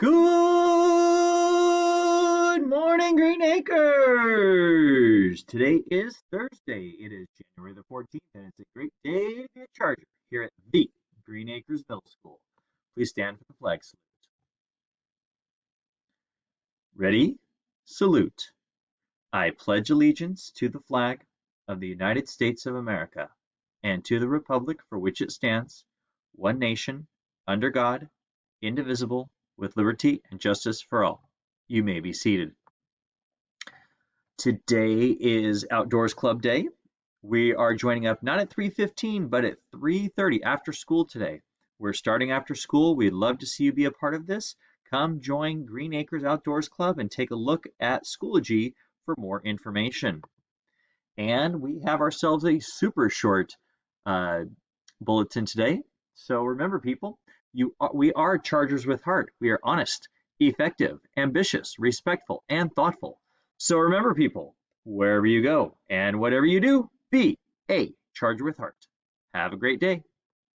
Good morning, Green Acres! Today is Thursday. It is January the 14th, and it's a great day to be a Charger here at the Green Acres Middle School. Please stand for the flag salute. Ready? Salute. I pledge allegiance to the flag of the United States of America and to the republic for which it stands, one nation, under God, indivisible, with liberty and justice for all. You may be seated. Today is Outdoors Club Day. We are joining up not at 3:15, but at 3:30 after school today. We're starting after school. We'd love to see you be a part of this. Come join Green Acres Outdoors Club and take a look at Schoology for more information. And we have ourselves a super short bulletin today. So remember, people, we are Chargers with heart. We are honest, effective, ambitious, respectful, and thoughtful. So remember, people, wherever you go and whatever you do, be a Charger with heart. Have a great day.